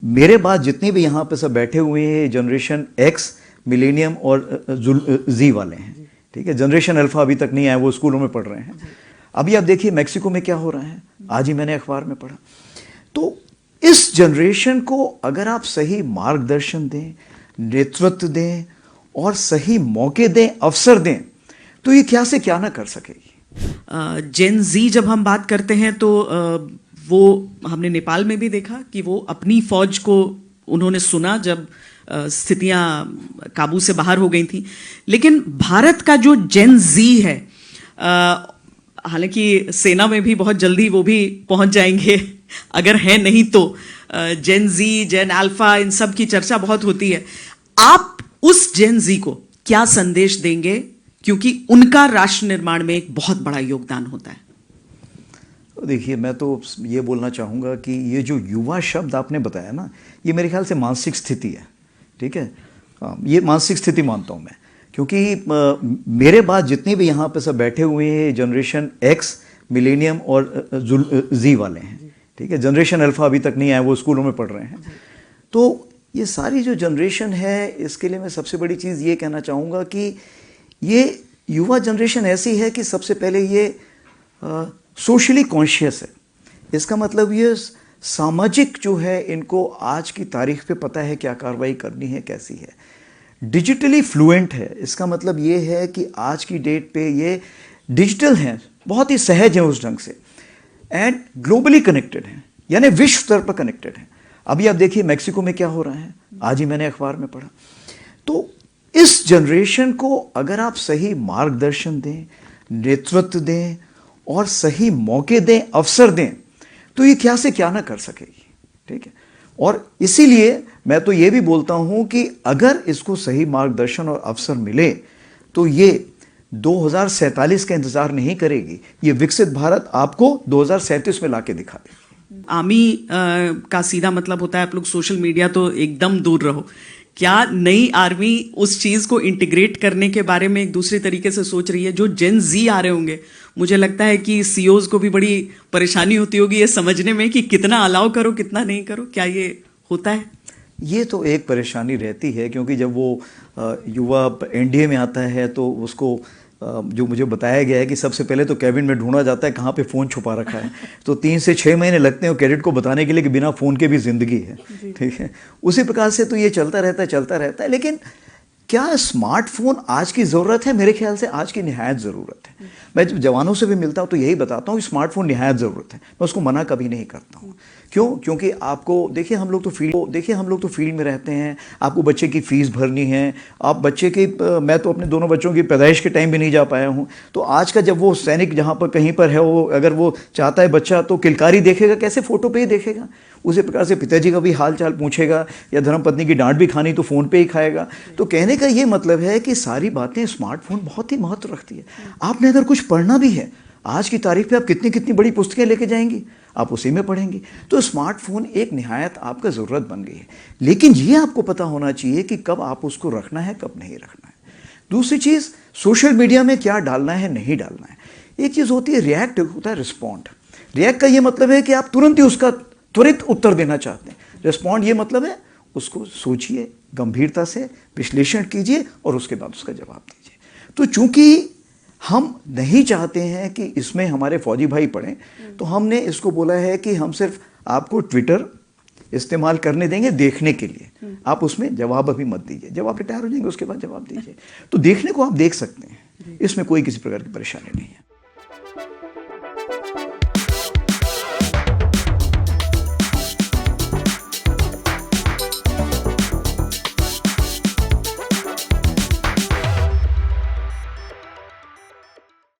मेरे बाद जितने भी यहाँ पे सब बैठे हुए हैं जनरेशन एक्स, मिलेनियम और जी वाले हैं, ठीक है। जनरेशन अल्फा अभी तक नहीं आया, वो स्कूलों में पढ़ रहे हैं। अभी आप देखिए मैक्सिको में क्या हो रहा है, आज ही मैंने अखबार में पढ़ा। तो इस जनरेशन को अगर आप सही मार्गदर्शन दें, नेतृत्व दें और सही मौके दें, अवसर दें, तो ये क्या से क्या ना कर सकेगी। जेन जी जब हम बात करते हैं तो वो हमने नेपाल में भी देखा कि वो अपनी फौज को उन्होंने सुना जब स्थितियां काबू से बाहर हो गई थी। लेकिन भारत का जो जेन जी है, हालांकि सेना में भी बहुत जल्दी वो भी पहुंच जाएंगे अगर है नहीं तो। जेन जी, जेन अल्फा, इन सब की चर्चा बहुत होती है। आप उस जेन जी को क्या संदेश देंगे, क्योंकि उनका राष्ट्र निर्माण में एक बहुत बड़ा योगदान होता है। देखिए, मैं तो ये बोलना चाहूँगा कि ये जो युवा शब्द आपने बताया ना, ये मेरे ख्याल से मानसिक स्थिति है, ठीक है। ये मानसिक स्थिति मानता हूँ मैं, क्योंकि मेरे बाद जितने भी यहाँ पे सब बैठे हुए हैं जनरेशन एक्स, मिलेनियम और जी वाले हैं, ठीक है। जनरेशन अल्फा अभी तक नहीं आया, वो स्कूलों में पढ़ रहे हैं। तो ये सारी जो जनरेशन है, इसके लिए मैं सबसे बड़ी चीज़ ये कहना चाहूँगा कि ये युवा जनरेशन ऐसी है कि सबसे पहले ये सोशली कॉन्शियस है। इसका मतलब ये सामाजिक जो है, इनको आज की तारीख पे पता है क्या कार्रवाई करनी है, कैसी है। डिजिटली फ्लुएंट है, इसका मतलब ये है कि आज की डेट पे ये डिजिटल हैं, बहुत ही सहज हैं उस ढंग से, एंड ग्लोबली कनेक्टेड हैं, यानी विश्व स्तर पर कनेक्टेड हैं। अभी आप देखिए मैक्सिको में क्या हो रहा है, आज ही मैंने अखबार में पढ़ा। तो इस जनरेशन को अगर आप सही मार्गदर्शन दें, नेतृत्व दें और सही मौके दें, अवसर दें, तो ये क्या से क्या ना कर सकेगी, ठीक है। और इसीलिए मैं तो ये भी बोलता हूं कि अगर इसको सही मार्गदर्शन और अवसर मिले तो ये 2047 का इंतजार नहीं करेगी, ये विकसित भारत आपको 2037 में लाके दिखा देगी। आर्मी का सीधा मतलब होता है आप लोग सोशल मीडिया तो एकदम दूर रहो। क्या नई आर्मी उस चीज को इंटीग्रेट करने के बारे में एक दूसरी तरीके से सोच रही है? जो जेन जी आ रहे होंगे, मुझे लगता है कि सीओज को भी बड़ी परेशानी होती होगी ये समझने में कि कितना अलाउ करो, कितना नहीं करो। क्या ये होता है? ये तो एक परेशानी रहती है, क्योंकि जब वो युवा एनडीए में आता है तो उसको जो मुझे बताया गया है कि सबसे पहले तो कैबिन में ढूंढा जाता है कहाँ पे फ़ोन छुपा रखा है। तो 3 से 6 महीने लगते हैं कैडेट को बताने के लिए कि बिना फ़ोन के भी ज़िंदगी है, ठीक है। उसी प्रकार से तो ये चलता रहता है। लेकिन क्या स्मार्टफोन आज की ज़रूरत है? मेरे ख्याल से आज की निहायत ज़रूरत है। मैं जब जवानों से भी मिलता हूँ तो यही बताता हूँ कि स्मार्टफोन निहायत ज़रूरत है, मैं उसको मना कभी नहीं करता हूँ। क्यों? क्योंकि आपको देखिए हम लोग तो फील्ड में रहते हैं, आपको बच्चे की फ़ीस भरनी है, आप बच्चे की मैं तो अपने दोनों बच्चों की पैदाइश के टाइम भी नहीं जा पाया हूँ। तो आज का जब वो सैनिक जहाँ पर कहीं पर है, वो अगर वो चाहता है बच्चा तो किलकारी देखेगा कैसे? फ़ोटो पे ही देखेगा। उसी प्रकार से पिताजी का भी हाल चाल पूछेगा, या धर्मपत्नी की डांट भी खानी तो फ़ोन पे ही खाएगा। तो कहने का ये मतलब है कि सारी बातें स्मार्टफोन बहुत ही महत्व रखती है। आपने अगर कुछ पढ़ना भी है, आज की तारीख पे आप कितनी बड़ी पुस्तकें लेके जाएंगी, आप उसी में पढ़ेंगी। तो स्मार्टफोन एक निहायत आपका ज़रूरत बन गई है, लेकिन ये आपको पता होना चाहिए कि कब आप उसको रखना है, कब नहीं रखना है। दूसरी चीज़, सोशल मीडिया में क्या डालना है, नहीं डालना है। एक चीज़ होती है रिएक्ट, होता है रिस्पॉन्ड। रिएक्ट का ये मतलब है कि आप तुरंत ही उसका त्वरित उत्तर देना चाहते हैं। रिस्पॉन्ड ये मतलब है उसको सोचिए, गंभीरता से विश्लेषण कीजिए और उसके बाद उसका जवाब दीजिए। तो चूंकि हम नहीं चाहते हैं कि इसमें हमारे फौजी भाई पढ़ें, तो हमने इसको बोला है कि हम सिर्फ आपको ट्विटर इस्तेमाल करने देंगे देखने के लिए, आप उसमें जवाब अभी मत दीजिए, जब आप रिटायर हो जाएंगे उसके बाद जवाब दीजिए। तो देखने को आप देख सकते हैं, इसमें कोई किसी प्रकार की परेशानी नहीं है।